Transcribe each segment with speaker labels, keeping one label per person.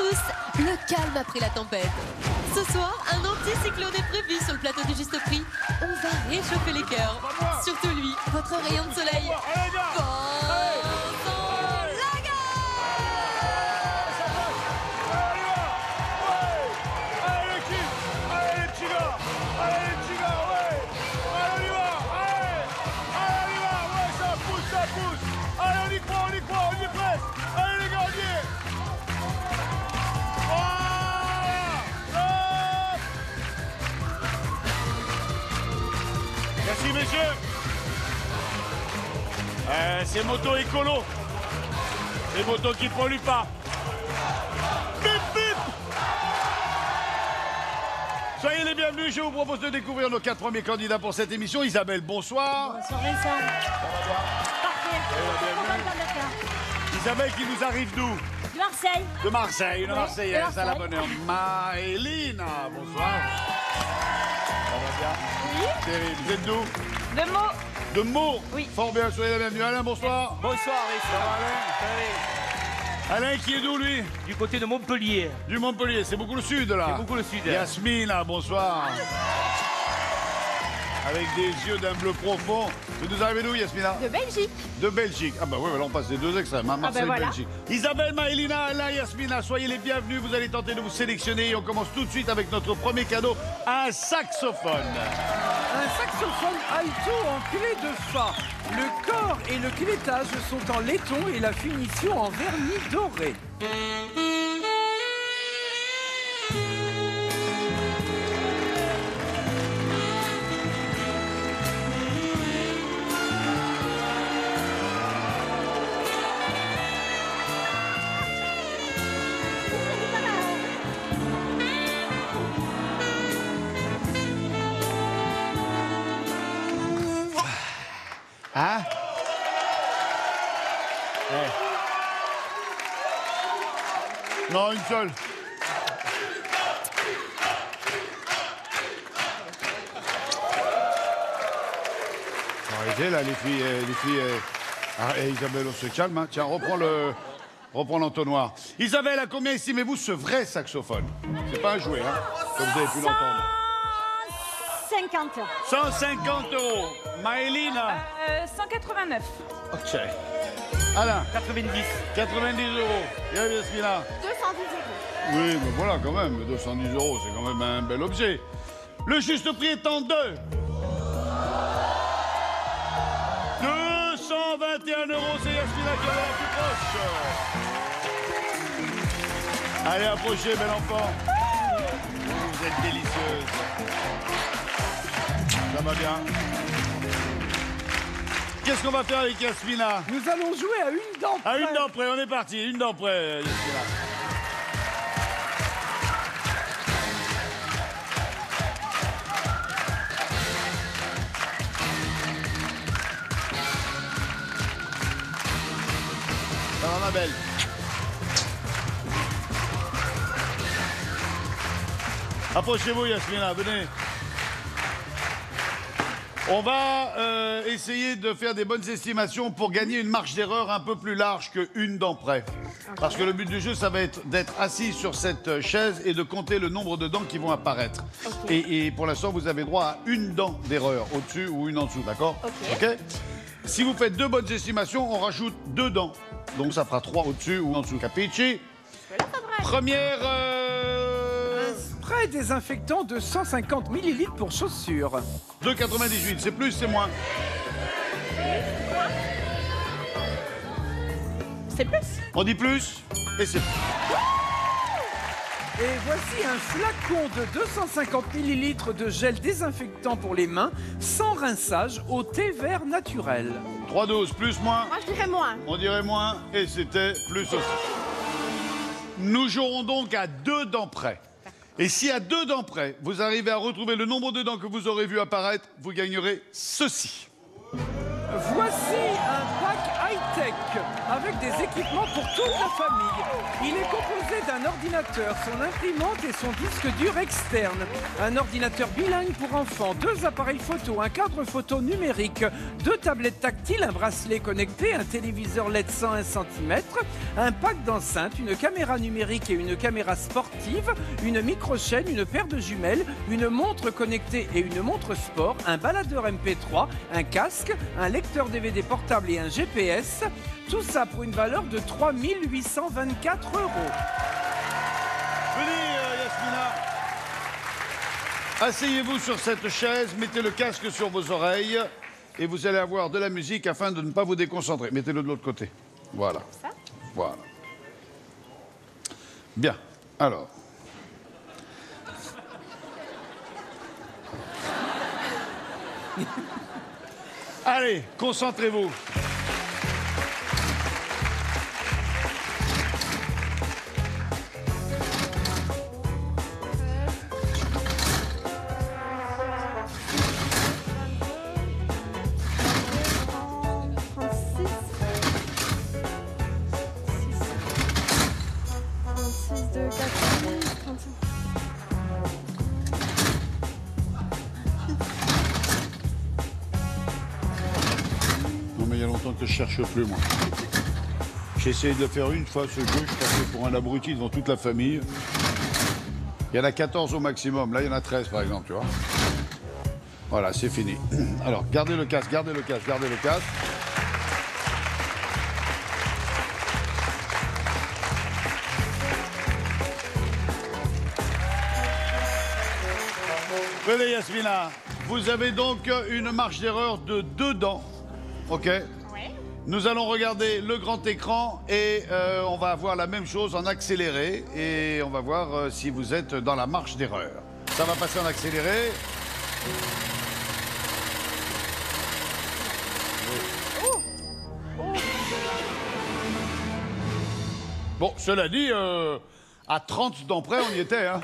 Speaker 1: tous, le calme après la tempête. Ce soir, un anticyclone est prévu sur le plateau du Juste Prix. On va réchauffer les cœurs. Surtout lui, votre rayon de soleil.
Speaker 2: Merci messieurs. C'est moto écolo. C'est moto qui pollue pas. Bip bip. Soyez les bienvenus, je vous propose de découvrir nos 4 premiers candidats pour cette émission. Isabelle, bonsoir.
Speaker 3: Bonsoir Vincent. Parfait.
Speaker 2: Isabelle qui nous arrive d'où?
Speaker 3: De Marseille.
Speaker 2: De Marseille, une Marseillaise à la bonne heure. Maëlina, bonsoir. Ça va bien?
Speaker 3: Oui.
Speaker 2: Thierry, vous êtes d'où?
Speaker 3: De Meaux.
Speaker 2: De Meaux?
Speaker 3: Oui.
Speaker 2: Fort bien, soyez les bienvenus. Alain, bonsoir.
Speaker 4: Bonsoir,
Speaker 2: Alain. Alain qui est d'où, lui?
Speaker 4: Du côté de Montpellier.
Speaker 2: Du Montpellier, c'est beaucoup le sud, là.
Speaker 4: C'est beaucoup le sud.
Speaker 2: Yasmina, bonsoir. Avec des yeux d'un bleu profond. Vous nous arrivez d'où, Yasmina?
Speaker 3: De Belgique.
Speaker 2: De Belgique. Ah bah oui, là on passe des deux extrêmes, hein, Marseille,
Speaker 3: voilà.
Speaker 2: Belgique. Isabelle, Maëlina, Alain, Yasmina, soyez les bienvenus. Vous allez tenter de vous sélectionner et on commence tout de suite avec notre premier cadeau, un saxophone.
Speaker 5: Un saxophone alto en clé de fa. Le corps et le clétage sont en laiton et la finition en vernis doré.
Speaker 2: Hein? Non, une seule. Arrêtez là, les filles. Ah, Isabelle, on se calme. Hein. Tiens, reprends l'entonnoir. Isabelle, à combien estimez-vous ce vrai saxophone? C'est pas un jouet, hein, comme vous avez pu l'entendre.
Speaker 3: 50.
Speaker 2: 150 €. Maëlina.
Speaker 3: 189.
Speaker 2: Ok. Alain.
Speaker 4: 90.
Speaker 2: 90 €. Yasmina.
Speaker 3: 210 €.
Speaker 2: Oui, mais voilà, quand même. 210 €, c'est quand même un bel objet. Le juste prix est en 2. 221 €, c'est Yasmina qui est la plus proche. Allez, approchez, bel enfant. Vous êtes délicieuse. Ça va bien. Qu'est-ce qu'on va faire avec Yasmina?
Speaker 5: Nous allons jouer à une dent près.
Speaker 2: À une dent près, on est parti. Une dent près, Yasmina. Ça va, ma belle? Approchez-vous, Yasmina, venez. On va essayer de faire des bonnes estimations pour gagner une marge d'erreur un peu plus large qu'une dent près. Parce que le but du jeu, ça va être d'être assis sur cette chaise et de compter le nombre de dents qui vont apparaître. Et pour l'instant, vous avez droit à une dent d'erreur, au-dessus ou une en dessous, d'accord? Ok. Si vous faites 2 bonnes estimations, on rajoute 2 dents. Donc ça fera 3 au-dessus ou en dessous. Capici? Première...
Speaker 5: Spray désinfectant de 150 ml pour chaussures.
Speaker 2: 2,98. C'est plus, c'est moins?
Speaker 3: C'est plus.
Speaker 2: On dit plus et c'est plus.
Speaker 5: Et voici un flacon de 250 ml de gel désinfectant pour les mains, sans rinçage, au thé vert naturel.
Speaker 2: 3,12. Plus, moins?
Speaker 3: Moi, je dirais moins.
Speaker 2: On dirait moins et c'était plus aussi. Nous jouerons donc à 2 dents près. Et si à 2 dents près, vous arrivez à retrouver le nombre de dents que vous aurez vu apparaître, vous gagnerez ceci.
Speaker 5: Voici un pack high-tech, avec des équipements pour toute la famille. Il est composé d'un ordinateur, son imprimante et son disque dur externe. Un ordinateur bilingue pour enfants, 2 appareils photo, un cadre photo numérique, 2 tablettes tactiles, un bracelet connecté, un téléviseur LED 101 cm, un pack d'enceinte, une caméra numérique et une caméra sportive, une micro-chaîne, une paire de jumelles, une montre connectée et une montre sport, un baladeur MP3, un casque, un lecteur DVD portable et un GPS. Tout ça pour une valeur de 3 824 €.
Speaker 2: Venez, Yasmina. Asseyez-vous sur cette chaise, mettez le casque sur vos oreilles et vous allez avoir de la musique afin de ne pas vous déconcentrer. Mettez-le de l'autre côté. Voilà. Voilà. Bien. Alors. Allez, concentrez-vous. Non mais il y a longtemps que je cherche plus moi. J'ai essayé de le faire une fois ce jeu, je passais pour un abruti devant toute la famille. Il y en a 14 au maximum, là il y en a 13 par exemple, tu vois. Voilà, c'est fini. Alors, gardez le casque, gardez le casque, gardez le casque. Venez Yasmina, vous avez donc une marge d'erreur de 2 dents, ok?
Speaker 3: Oui.
Speaker 2: Nous allons regarder le grand écran et on va voir la même chose en accéléré et on va voir si vous êtes dans la marge d'erreur. Ça va passer en accéléré. Bon, cela dit, à 30 dents près, on y était, hein.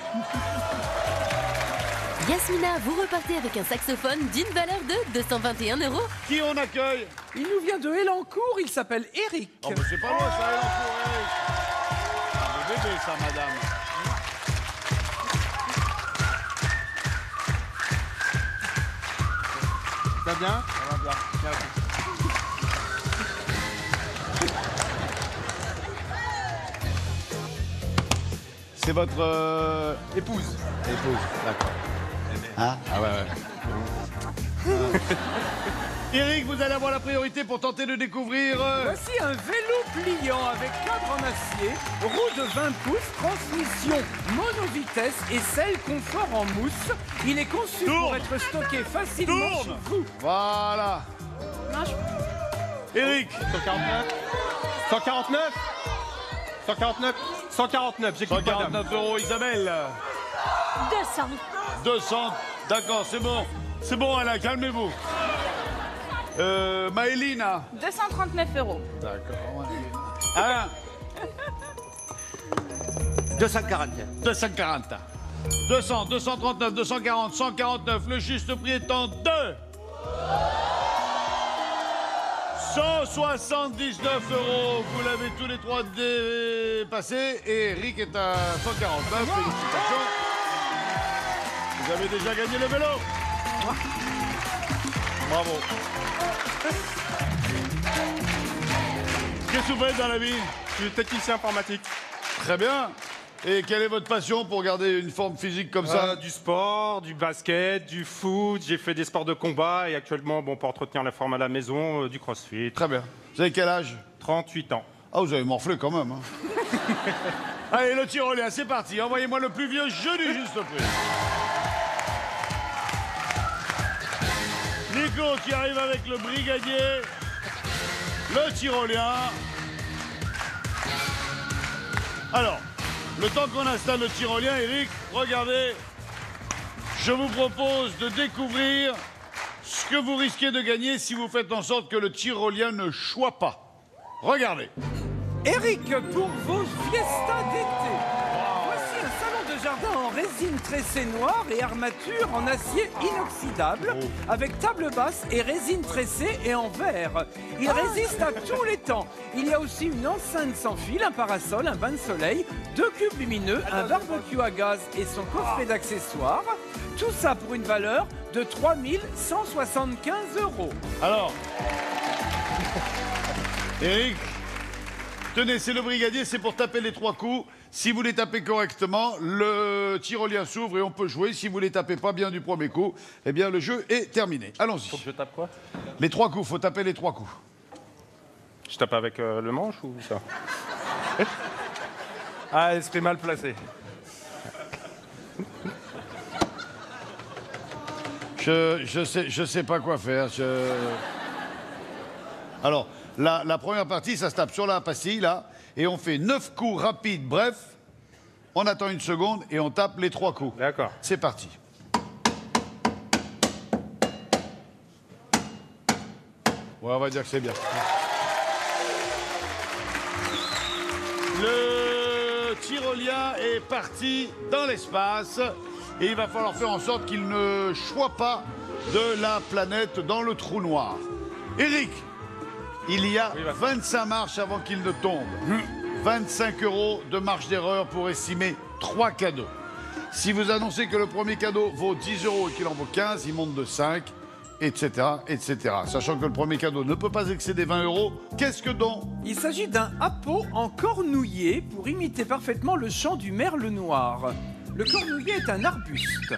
Speaker 1: Yasmina, vous repartez avec un saxophone d'une valeur de 221 €.
Speaker 2: Qui on accueille?
Speaker 5: Il nous vient de Elancourt, il s'appelle Eric.
Speaker 2: Oh, mais c'est pas loin, ça, Elancourt, Eric. Un beau bébé, ça, madame.
Speaker 4: Ça va bien?
Speaker 2: Ça va bien. C'est votre
Speaker 4: Épouse.
Speaker 2: épouse, d'accord. Hein? Ah ouais, ouais. Eric, vous allez avoir la priorité pour tenter de découvrir...
Speaker 5: Voici un vélo pliant avec cadre en acier, roue de 20 pouces, transmission monovitesse et selle confort en mousse. Il est conçu pour être stocké facilement chez vous.
Speaker 2: Voilà. Eric,
Speaker 4: 149. 149. 149. 149. J'écoute madame.
Speaker 2: 149 €, Isabelle.
Speaker 3: 200.
Speaker 2: 200, d'accord, c'est bon. C'est bon, Alain, calmez-vous. Maëlina.
Speaker 3: 239 €.
Speaker 2: D'accord. Alain.
Speaker 4: 240.
Speaker 2: 240. 200, 239, 240, 149. Le juste prix étant de... 179 €. Vous l'avez tous les trois dépassé. Et Eric est à 149. Félicitations. Vous avez déjà gagné le vélo. Bravo. Qu'est-ce que vous faites dans la vie?
Speaker 4: Je suis technicien informatique.
Speaker 2: Très bien. Et quelle est votre passion pour garder une forme physique comme ça?
Speaker 4: Du sport, du basket, du foot. J'ai fait des sports de combat et actuellement, bon, pour entretenir la forme à la maison, du crossfit.
Speaker 2: Très bien. Vous avez quel âge?
Speaker 4: 38 ans.
Speaker 2: Ah, vous avez morflé quand même. Hein. Allez, le tyrolien, c'est parti. Envoyez-moi le plus vieux jeu du juste prix. Nico qui arrive avec le brigadier. Le tyrolien. Alors, le temps qu'on installe le tyrolien, Eric, regardez. Je vous propose de découvrir ce que vous risquez de gagner si vous faites en sorte que le tyrolien ne choie pas. Regardez.
Speaker 5: Eric, pour vos fiestas d'été, voici un salon de jardin en résine résine tressée noire et armature en acier inoxydable, avec table basse et résine tressée et en verre. Il résiste à tous les temps. Il y a aussi une enceinte sans fil, un parasol, un bain de soleil, 2 cubes lumineux, un barbecue à gaz et son coffret d'accessoires. Tout ça pour une valeur de 3 175 €.
Speaker 2: Alors, Eric, tenez, c'est le brigadier, c'est pour taper les 3 coups. Si vous les tapez correctement, le tyrolien s'ouvre et on peut jouer. Si vous les tapez pas bien du premier coup, eh bien le jeu est terminé. Allons-y.
Speaker 4: Faut que je tape quoi?
Speaker 2: Les 3 coups, faut taper les 3 coups.
Speaker 4: Je tape avec le manche ou ça? Ah, esprit mal placé.
Speaker 2: Je sais pas quoi faire. Alors, la première partie, ça se tape sur la pastille, là, et on fait 9 coups rapides, bref. On attend une seconde et on tape les 3 coups.
Speaker 4: D'accord.
Speaker 2: C'est parti. Ouais, on va dire que c'est bien. Le tyrolien est parti dans l'espace et il va falloir faire en sorte qu'il ne choie pas de la planète dans le trou noir. Eric, il y a 25 marches avant qu'il ne tombe. 25 € de marge d'erreur pour estimer 3 cadeaux. Si vous annoncez que le premier cadeau vaut 10 € et qu'il en vaut 15, il monte de 5, etc., etc. Sachant que le premier cadeau ne peut pas excéder 20 €, qu'est-ce que donc?
Speaker 5: Il s'agit d'un hapeau en cornouiller pour imiter parfaitement le chant du merle noir. Le cornouiller est un arbuste.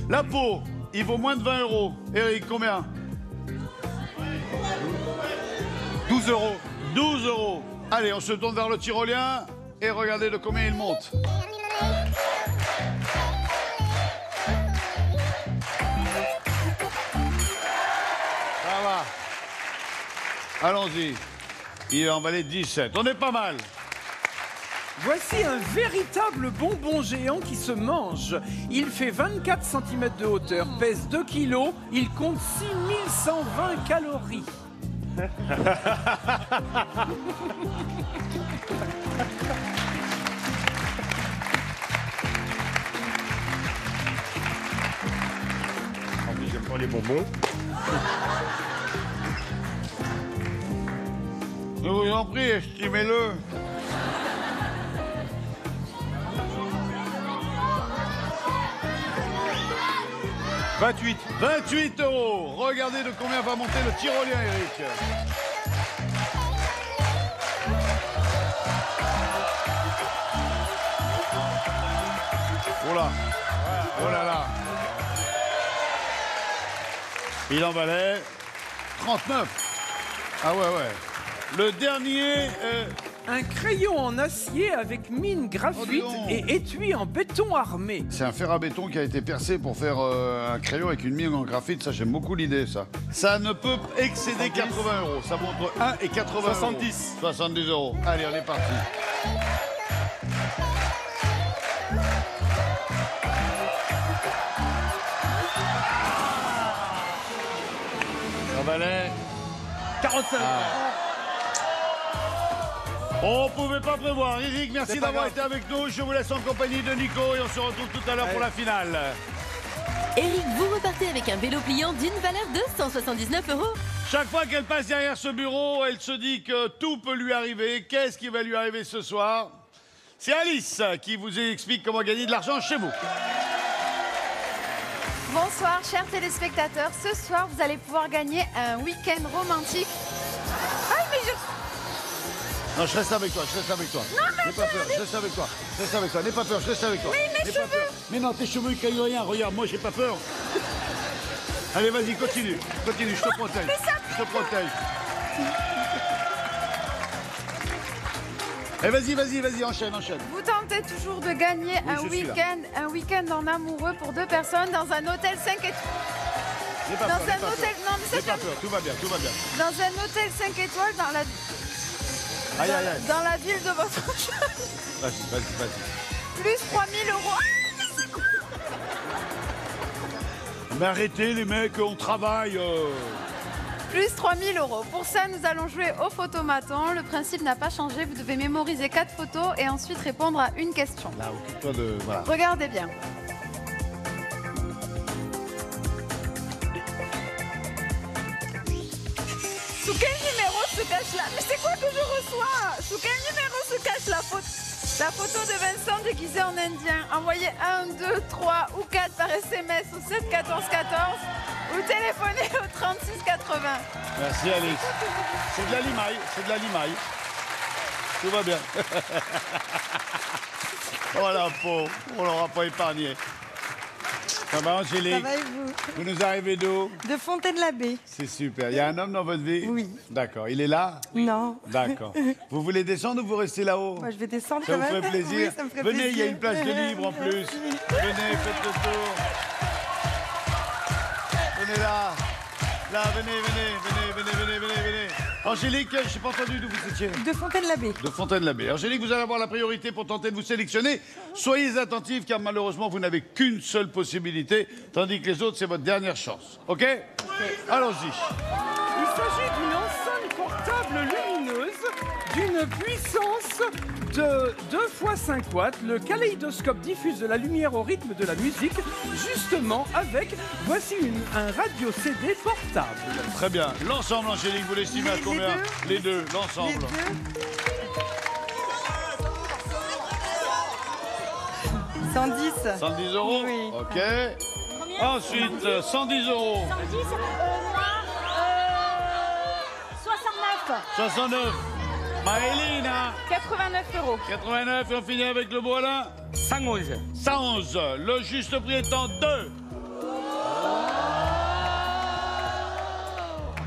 Speaker 2: La peau, il vaut moins de 20 €. Eric, combien?
Speaker 4: 12 €.
Speaker 2: 12 €. Allez, on se tourne vers le tyrolien et regardez de combien il monte. Ça va. Allons-y. Il en valait 17. On est pas mal.
Speaker 5: Voici un véritable bonbon géant qui se mange. Il fait 24 cm de hauteur, pèse 2 kg, il compte 6120 calories.
Speaker 4: En plus, j'aime pas les bonbons.
Speaker 2: Je vous en prie, estimez-le. « 28 €. Regardez de combien va monter le tyrolien, Eric. Oh là. Oh là là. Il en valait 39. Ah ouais, ouais. Le dernier...
Speaker 5: Un crayon en acier avec mine graphite et étui en béton armé.
Speaker 2: C'est un fer à béton qui a été percé pour faire un crayon avec une mine en graphite. Ça, j'aime beaucoup l'idée, ça. Ça ne peut excéder 80 €. Ça vaut entre 1 et 80 €.
Speaker 4: 70.
Speaker 2: 70 €. Allez, on est parti. Ça valait 45. On pouvait pas prévoir. Eric, merci d'avoir été avec nous. Je vous laisse en compagnie de Nico et on se retrouve tout à l'heure pour la finale.
Speaker 1: Eric, vous repartez avec un vélo pliant d'une valeur de 179 €.
Speaker 2: Chaque fois qu'elle passe derrière ce bureau, elle se dit que tout peut lui arriver. Qu'est-ce qui va lui arriver ce soir? C'est Alice qui vous explique comment gagner de l'argent chez vous.
Speaker 6: Bonsoir, chers téléspectateurs. Ce soir, vous allez pouvoir gagner un week-end romantique. Ah, mais je...
Speaker 2: Non, je reste avec toi, je reste avec toi. N'aie pas peur, je reste avec toi. Je reste avec toi, n'aie pas peur, je reste avec toi.
Speaker 6: Mais mes cheveux.
Speaker 2: Mais non, tes cheveux, ils craignent rien. Regarde, moi, j'ai pas peur. Allez, vas-y, continue. Continue, je te protège. Je te protège. Et vas-y, enchaîne.
Speaker 6: Vous tentez toujours de gagner un week-end en amoureux pour 2 personnes dans un hôtel 5 étoiles.
Speaker 2: N'aie pas peur, n'aie pas peur.
Speaker 6: Non, mais
Speaker 2: N'aie pas peur, tout va bien.
Speaker 6: dans un hôtel 5 étoiles dans la...
Speaker 2: Aïe, aïe, aïe.
Speaker 6: Dans la ville de votre choix.
Speaker 2: Vas-y.
Speaker 6: Plus 3000 €.
Speaker 2: Mais arrêtez, les mecs, on travaille.
Speaker 6: plus 3 000 €. Pour ça, nous allons jouer au photomaton. Le principe n'a pas changé. Vous devez mémoriser 4 photos et ensuite répondre à une question.
Speaker 2: Là, occupe-toi de... Voilà.
Speaker 6: Regardez bien. Sous quel numéro se cache la... Mais c'est quoi que je reçois? Sous quel numéro se cache la photo de Vincent déguisé en indien? Envoyez 1, 2, 3 ou 4 par SMS au 7 14 14 ou téléphonez au 36 80.
Speaker 2: Merci Alice. C'est de la limaille, c'est de la limaille. Tout va bien. Voilà, pauvre, on l'aura pas épargné. Ça va Angélique?
Speaker 7: Ça va et vous?
Speaker 2: Vous nous arrivez d'où?
Speaker 7: De Fontaine-l'Abbé.
Speaker 2: C'est super. Il y a un homme dans votre vie?
Speaker 7: Oui.
Speaker 2: D'accord. Il est là?
Speaker 7: Non.
Speaker 2: D'accord. Vous voulez descendre ou vous restez là-haut?
Speaker 7: Moi, je vais descendre
Speaker 2: Ça
Speaker 7: quand
Speaker 2: vous
Speaker 7: même.
Speaker 2: ferait plaisir?
Speaker 7: Oui, ça me ferait
Speaker 2: Venez,
Speaker 7: plaisir.
Speaker 2: il y a une place de libre en plus. Venez, faites le tour. Venez là. Là, venez. Angélique, je n'ai pas entendu d'où vous étiez.
Speaker 7: De Fontaine-l'Abbé.
Speaker 2: De Fontaine-l'Abbé. Angélique, vous allez avoir la priorité pour tenter de vous sélectionner. Soyez attentifs car malheureusement, vous n'avez qu'une seule possibilité, tandis que les autres, c'est votre dernière chance. OK? Allons-y.
Speaker 5: Il s'agit d'une enceinte portable lumineuse d'une puissance de 2 x 5 watts. Le kaléidoscope diffuse de la lumière au rythme de la musique, justement avec, voici un radio CD portable.
Speaker 2: Très bien. L'ensemble, Angélique, vous l'estimez à combien? Les deux, l'ensemble.
Speaker 7: Les deux. 110.
Speaker 2: 110 €.
Speaker 7: Oui.
Speaker 2: OK. Ensuite, 110 €.
Speaker 3: 69.
Speaker 2: 69. Maëlina.
Speaker 3: 89 €.
Speaker 2: 89. Et on finit avec le beau Alain.
Speaker 4: 111.
Speaker 2: 111. Le juste prix étant 2.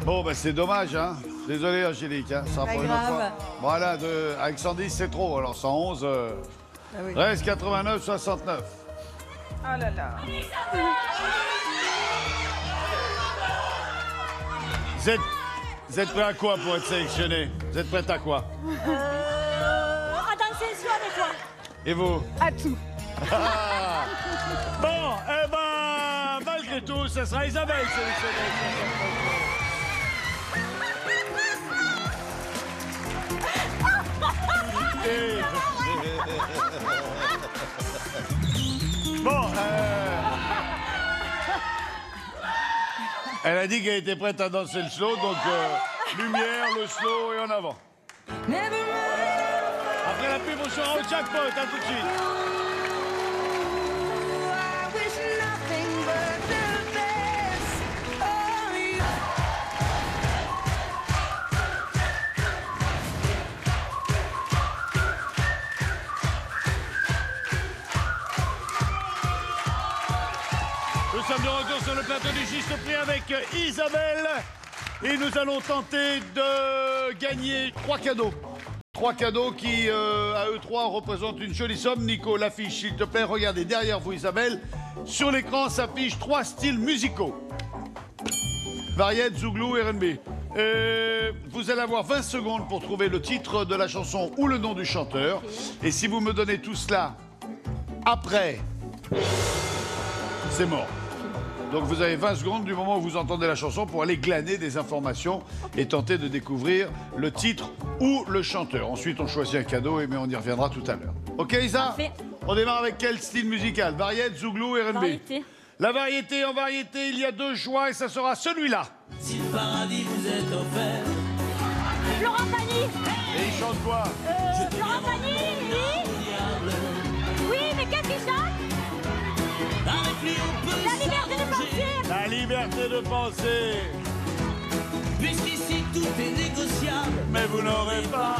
Speaker 2: Bon, ben c'est dommage, hein. Désolé, Angélique, hein. Ça
Speaker 7: Pas
Speaker 2: pour une
Speaker 7: grave.
Speaker 2: autre fois. Voilà, avec 110, c'est trop. Alors 111,
Speaker 7: Ah oui.
Speaker 2: reste 89, 69.
Speaker 3: Oh là là.
Speaker 2: Vous êtes prêts à quoi pour être sélectionné? Vous êtes prêts à quoi?
Speaker 3: À danser sur des fois.
Speaker 2: Et vous?
Speaker 3: À tout.
Speaker 2: Ah. Bon, eh ben, malgré tout, ce sera Isabelle sélectionnée. Bon, elle a dit qu'elle était prête à danser le slow, donc lumière, le slow et en avant. Après la pub, on sera au jackpot, à tout de suite. Nous sommes de retour sur le plateau du Juste Prix avec Isabelle et nous allons tenter de gagner 3 cadeaux. 3 cadeaux qui, à eux 3, représentent une jolie somme. Nico, l'affiche, s'il te plaît, regardez derrière vous, Isabelle. Sur l'écran s'affichent 3 styles musicaux. Variette, Zouglou, R&B. Vous allez avoir 20 secondes pour trouver le titre de la chanson ou le nom du chanteur. Et si vous me donnez tout cela après, c'est mort. Donc vous avez 20 secondes du moment où vous entendez la chanson pour aller glaner des informations et tenter de découvrir le titre ou le chanteur. Ensuite, on choisit un cadeau, mais on y reviendra tout à l'heure. OK, Isa?
Speaker 3: Parfait.
Speaker 2: On démarre avec quel style musical? Variette, Zouglou, R&B?
Speaker 3: Variété.
Speaker 2: La variété, en variété, il y a 2 choix et ça sera celui-là.
Speaker 8: Si le paradis vous est offert,
Speaker 3: Florent Pagny.
Speaker 2: Et il chante quoi?
Speaker 3: Florent Pagny, oui. Oui, mais qu'est-ce qu'il chante?
Speaker 8: avec lui on peut
Speaker 3: La liberté de
Speaker 8: s'arranger.
Speaker 3: penser.
Speaker 2: La liberté de penser.
Speaker 8: Puisqu'ici tout est négociable,
Speaker 2: Mais vous n'aurez pas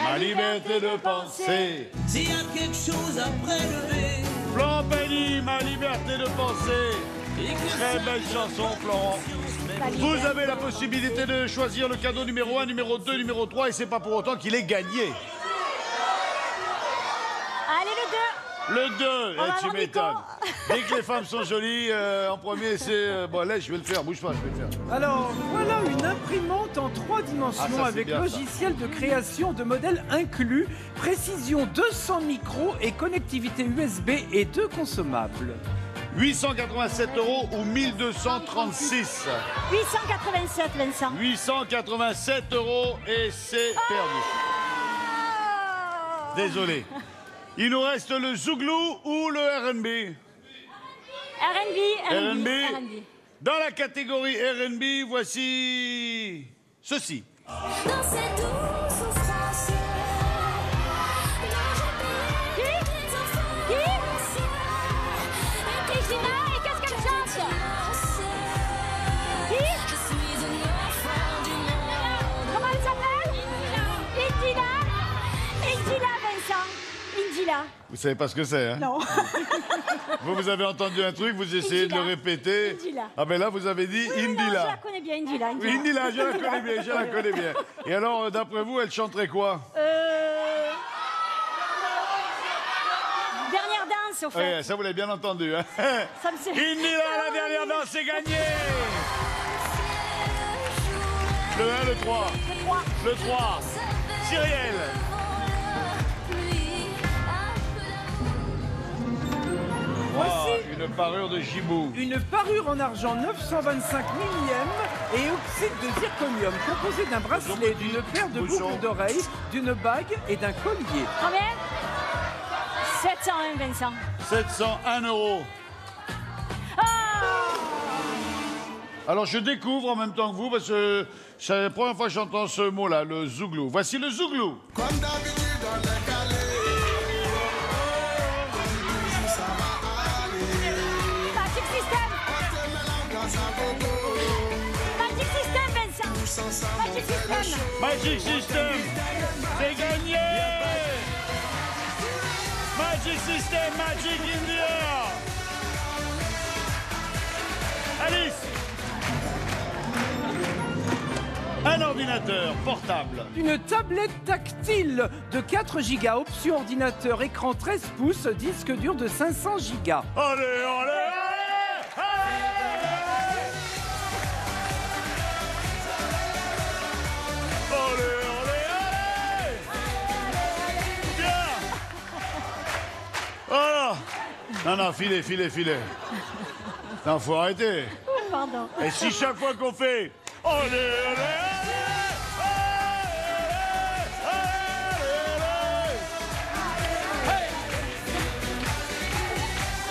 Speaker 2: ma liberté de penser.
Speaker 8: s'il y a quelque chose à prélever,
Speaker 2: Florent Pagny, ma liberté de penser.
Speaker 8: et que
Speaker 2: Très
Speaker 8: ça
Speaker 2: belle chanson, Florent. Vous avez la possibilité de choisir le cadeau numéro 1, numéro 2, numéro 3, et c'est pas pour autant qu'il est gagné.
Speaker 3: Allez, les deux.
Speaker 2: Le 2,
Speaker 3: va
Speaker 2: tu
Speaker 3: voir
Speaker 2: m'étonnes. Dès que les femmes sont jolies, en premier, c'est... bon, là, je vais le faire, bouge pas, je vais le faire.
Speaker 5: Alors, voilà une imprimante en 3 dimensions
Speaker 2: Ah, ça, c'est
Speaker 5: avec
Speaker 2: bien, ça.
Speaker 5: logiciel de création de modèles inclus, précision 200 micros et connectivité USB et 2 consommables.
Speaker 2: 887 € ou 1236?
Speaker 3: 887, Vincent.
Speaker 2: 887 € et c'est perdu. Désolé. Il nous reste le Zouglou ou le R&B?
Speaker 3: R&B.
Speaker 2: Dans la catégorie R&B, voici ceci.
Speaker 9: Dans cette douce souffrance.
Speaker 3: Christina, et qu'est-ce qu'elle chante? Qui?
Speaker 9: Je suis un enfant du monde.
Speaker 3: Comment elle s'appelle? Indila. Indila, Vincent. Indila.
Speaker 2: Vous savez pas ce que c'est, hein?
Speaker 3: Non.
Speaker 2: Vous avez entendu un truc, vous essayez de le répéter.
Speaker 3: Indila.
Speaker 2: Ah ben là, vous avez dit
Speaker 3: Oui, non, je
Speaker 2: Indila.
Speaker 3: la connais bien, Indila.
Speaker 2: Oui, Indila, je la connais bien, je la connais bien. Et alors, d'après vous, elle chanterait quoi?
Speaker 3: Dernière danse, au fait.
Speaker 2: Ouais, ça, vous l'avez bien entendu, hein?
Speaker 3: Ça me fait...
Speaker 2: Indila, la dernière danse, c'est gagné! Le 1, le 3. Le 3. Cyrielle.
Speaker 5: Voici
Speaker 2: Une parure de gibou.
Speaker 5: une parure en argent 925 millième et oxyde de zirconium composé d'un bracelet, d'une paire de boucles d'oreilles, d'une bague et d'un collier.
Speaker 3: Combien? 701, Vincent.
Speaker 2: 701 €. Alors, je découvre en même temps que vous, parce que c'est la première fois que j'entends ce mot-là, le zouglou. Voici le zouglou.
Speaker 10: Comme d'habitude dans les calés. Ça va aller.
Speaker 3: Magic System.
Speaker 10: Grâce à Bobo.
Speaker 3: Magic System, Vincent. Magic System.
Speaker 2: Magic System, c'est gagné. Magic System, Magic India. Alice. Un ordinateur portable.
Speaker 5: Une tablette tactile de 4 Go, option ordinateur, écran 13 pouces, disque dur de 500 Go.
Speaker 2: Allez, allez, allez, allez, allez, bien. Voilà. Non, filez. Non, faut arrêter.
Speaker 3: Pardon.
Speaker 2: Et si chaque fois qu'on fait allez,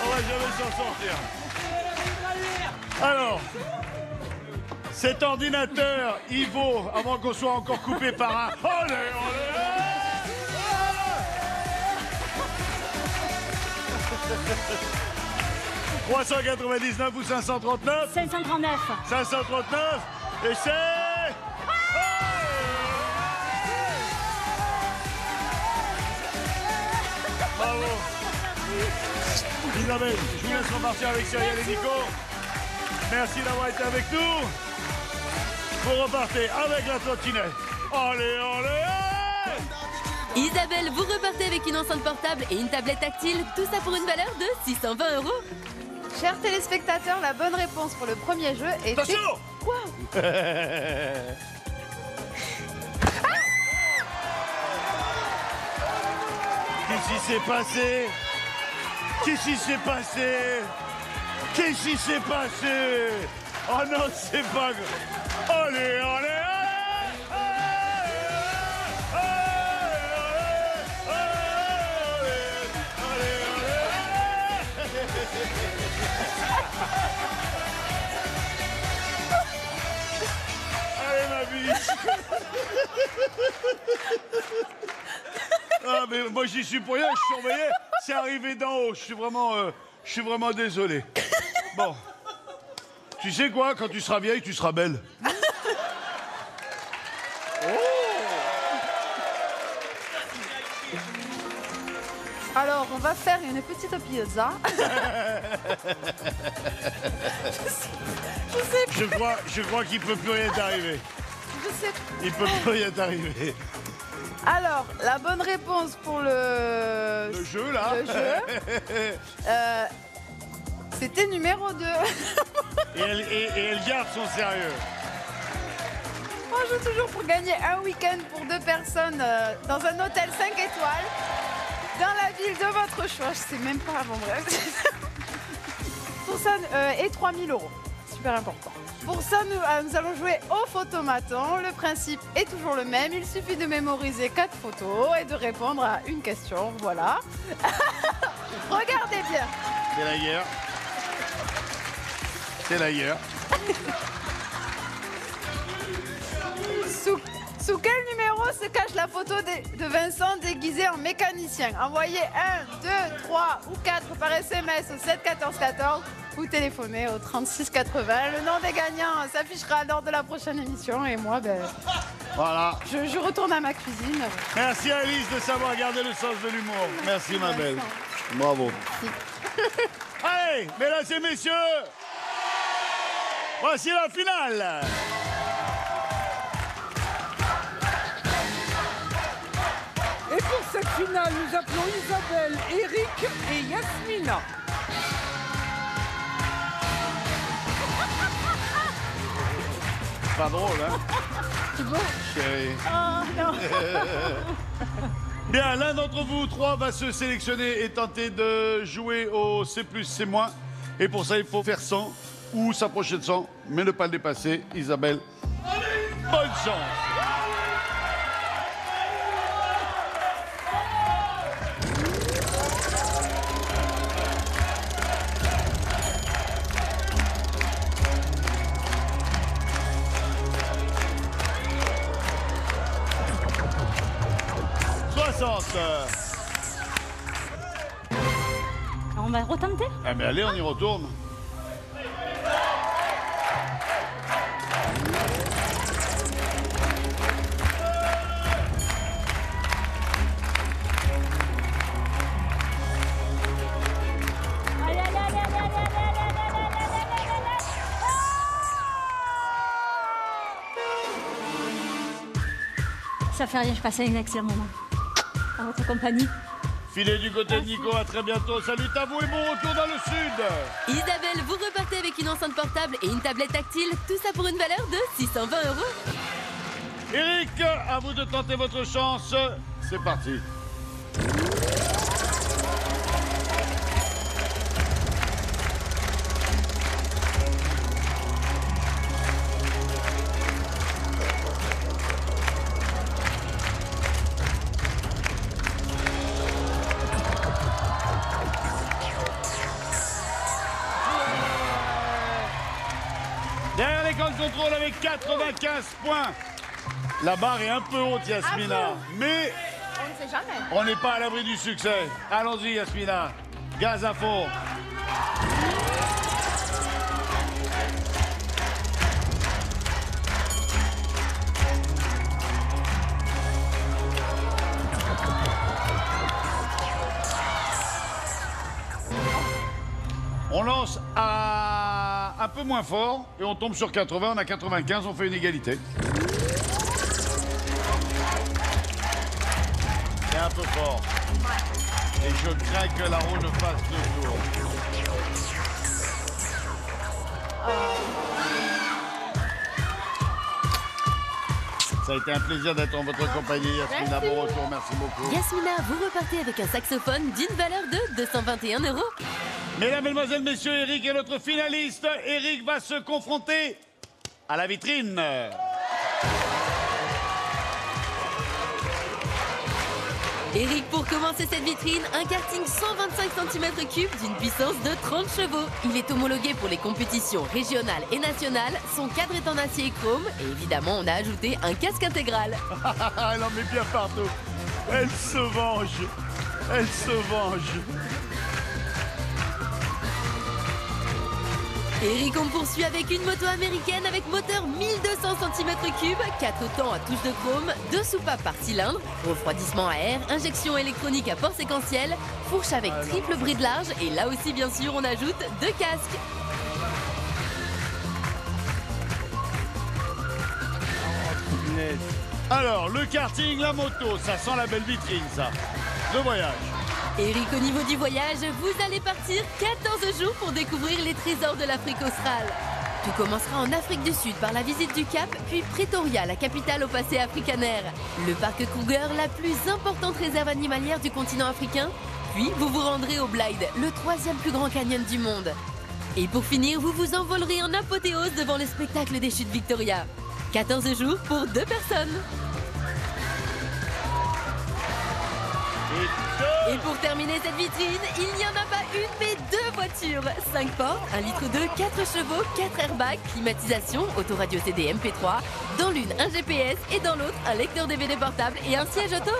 Speaker 2: on va jamais s'en sortir. Alors, cet ordinateur, il vaut, avant qu'on soit encore coupé par un allez, 399 ou 539?
Speaker 3: 539.
Speaker 2: 539 et c'est... Bravo. Isabelle, je vous laisse repartir avec Cyrielle et Nico. Merci d'avoir été avec nous. Vous repartez avec la trottinette. Allez, allez, allez!
Speaker 1: Isabelle, vous repartez avec une enceinte portable et une tablette tactile, tout ça pour une valeur de 620 €.
Speaker 6: Chers téléspectateurs, la bonne réponse pour le premier jeu est...
Speaker 2: Attention!
Speaker 6: Quoi?
Speaker 2: Qu'est-ce qui s'est passé? Qu'est-ce qui s'est passé? Qu'est-ce qui s'est passé? Oh non, c'est pas... Allez, allez, allez! Allez, ma biche! Ah, mais moi, j'y suis pour rien, je surveillais. C'est arrivé d'en haut. Je suis vraiment désolé. Bon. Tu sais quoi? Quand tu seras vieille, tu seras belle.
Speaker 6: Alors, on va faire une petite pizza.
Speaker 2: Je crois qu'il peut plus rien t'arriver.
Speaker 6: Je sais.
Speaker 2: Il peut plus rien t'arriver.
Speaker 6: Alors, la bonne réponse pour le
Speaker 2: jeu, là.
Speaker 6: Le jeu. C'était numéro 2.
Speaker 2: Et elle garde son sérieux.
Speaker 6: On joue toujours pour gagner un week-end pour 2 personnes dans un hôtel 5 étoiles dans la ville de votre choix. Je sais même pas, bon bref. pour ça, et 3 000 €. Super important. Pour ça, nous allons jouer au photomaton. Le principe est toujours le même. Il suffit de mémoriser 4 photos et de répondre à une question. Voilà. Regardez bien.
Speaker 2: C'est la guerre. C'est la guerre.
Speaker 6: Sous quel numéro se cache la photo de Vincent déguisé en mécanicien? Envoyez 1, 2, 3 ou 4 par SMS au 7 14 14 ou téléphonez au 36 80. Le nom des gagnants s'affichera lors de la prochaine émission et moi,
Speaker 2: Voilà.
Speaker 6: je retourne à ma cuisine.
Speaker 2: Merci Alice de savoir garder le sens de l'humour. Merci ma belle. Bravo. Allez, mesdames et messieurs, voici la finale.
Speaker 5: Et pour cette finale, nous appelons Isabelle, Eric et Yasmina.
Speaker 2: Pas drôle, hein?
Speaker 6: C'est bon?
Speaker 2: Chérie.
Speaker 6: Oh non.
Speaker 2: Bien, l'un d'entre vous trois va se sélectionner et tenter de jouer au C+, C-. Et pour ça, il faut faire 100 ou s'approcher de 100, mais ne pas le dépasser. Isabelle, bonne chance.
Speaker 3: On va retenter?
Speaker 2: Ah mais allez, on y retourne.
Speaker 3: Allez, allez, allez, allez, allez, Ça fait rien, je passais un excellent moment. À votre compagnie.
Speaker 2: Filez du côté de Nico, à très bientôt. Salut à vous et bon retour dans le sud.
Speaker 1: Isabelle, vous repartez avec une enceinte portable et une tablette tactile, tout ça pour une valeur de 620 €.
Speaker 2: Eric, à vous de tenter votre chance. C'est parti. Derrière l'écran de contrôle avec 95 points. La barre est un peu haute, Yasmina. Mais
Speaker 6: On ne sait jamais.
Speaker 2: on n'est pas à l'abri du succès. Allons-y, Yasmina. Gaz à fond. On lance à un peu moins fort et on tombe sur 80, on a 95, on fait une égalité. C'est un peu fort. Et je crains que la roue ne fasse 2 tours. Ça a été un plaisir d'être en votre compagnie, Yasmina. Bon retour, merci beaucoup.
Speaker 1: Yasmina, vous repartez avec un saxophone d'une valeur de 221 €.
Speaker 2: Mesdames, Mesdemoiselles, Messieurs, Eric est notre finaliste. Eric va se confronter à la vitrine.
Speaker 1: Eric, pour commencer cette vitrine, un karting 125 cm3 d'une puissance de 30 chevaux. Il est homologué pour les compétitions régionales et nationales. Son cadre est en acier et chrome. Et évidemment, on a ajouté un casque intégral.
Speaker 2: Elle en met bien partout. Elle se venge. Elle se venge.
Speaker 1: Eric, on poursuit avec une moto américaine avec moteur 1200 cm3, 4 temps à touche de chrome, 2 soupapes par cylindre, refroidissement à air, injection électronique à port séquentiel, fourche avec triple bride large et là aussi bien sûr on ajoute 2 casques.
Speaker 2: Alors, le karting, la moto, ça sent la belle vitrine, ça. Le voyage.
Speaker 1: Eric, au niveau du voyage, vous allez partir 14 jours pour découvrir les trésors de l'Afrique australe. Tout commencera en Afrique du Sud par la visite du Cap, puis Pretoria, la capitale au passé africanaire. Le parc Kruger, la plus importante réserve animalière du continent africain. Puis vous vous rendrez au Blyde, le 3e plus grand canyon du monde. Et pour finir, vous vous envolerez en apothéose devant le spectacle des chutes Victoria. 14 jours pour 2 personnes. Et pour terminer cette vitrine, il n'y en a pas une mais 2 voitures. 5 portes, 1 litre d'eau, 4 chevaux, 4 airbags, climatisation, autoradio CD MP3. Dans l'une, un GPS et dans l'autre, un lecteur DVD portable et un siège auto.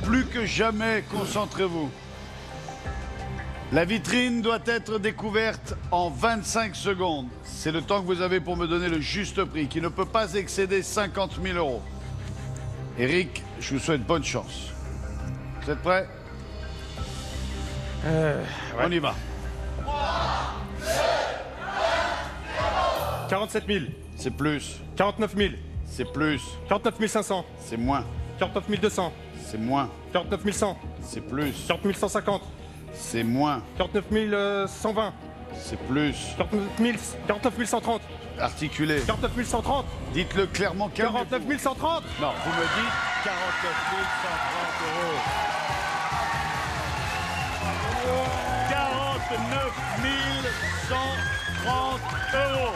Speaker 2: Plus que jamais, concentrez-vous. La vitrine doit être découverte en 25 secondes. C'est le temps que vous avez pour me donner le juste prix, qui ne peut pas excéder 50 000 €. Eric, je vous souhaite bonne chance. Vous êtes prêts? On y va.
Speaker 4: 47 000.
Speaker 2: C'est plus.
Speaker 4: 49 000.
Speaker 2: C'est plus.
Speaker 4: 49 500.
Speaker 2: C'est moins.
Speaker 4: 49 200.
Speaker 2: C'est moins.
Speaker 4: 49 100.
Speaker 2: C'est plus.
Speaker 4: 49 150.
Speaker 2: C'est moins.
Speaker 4: 49 120.
Speaker 2: C'est plus.
Speaker 4: 49 130.
Speaker 2: Articulé.
Speaker 4: 49 130.
Speaker 2: Dites-le clairement.
Speaker 4: 49 130.
Speaker 2: Non, vous me dites 49 130 €. 49 130 €.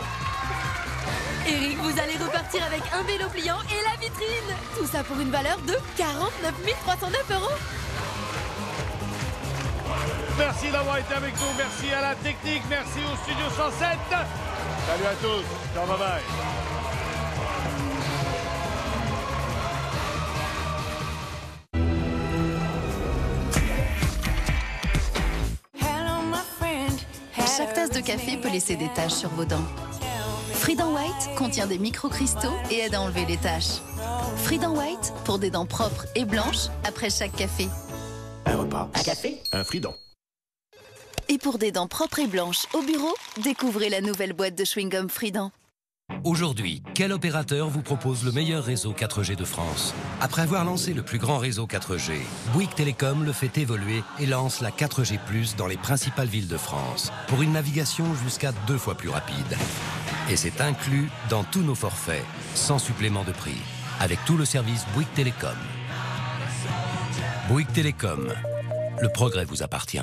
Speaker 1: Eric, vous allez repartir avec un vélo pliant et la vitrine. Tout ça pour une valeur de 49 309 €.
Speaker 2: Merci d'avoir été avec nous. Merci à la technique. Merci au Studio 107. Salut à tous. Ciao, bye bye.
Speaker 11: Chaque tasse de café peut laisser des taches sur vos dents. Freedom White contient des micro-cristaux et aide à enlever les taches. Freedom White pour des dents propres et blanches après chaque café.
Speaker 12: Un repas, un café, un Freedom.
Speaker 11: Et pour des dents propres et blanches au bureau, découvrez la nouvelle boîte de chewing-gum Freedom.
Speaker 13: Aujourd'hui, quel opérateur vous propose le meilleur réseau 4G de France? Après avoir lancé le plus grand réseau 4G, Bouygues Télécom le fait évoluer et lance la 4G+ dans les principales villes de France, pour une navigation jusqu'à 2 fois plus rapide. Et c'est inclus dans tous nos forfaits, sans supplément de prix, avec tout le service Bouygues Télécom. Bouygues Télécom, le progrès vous appartient.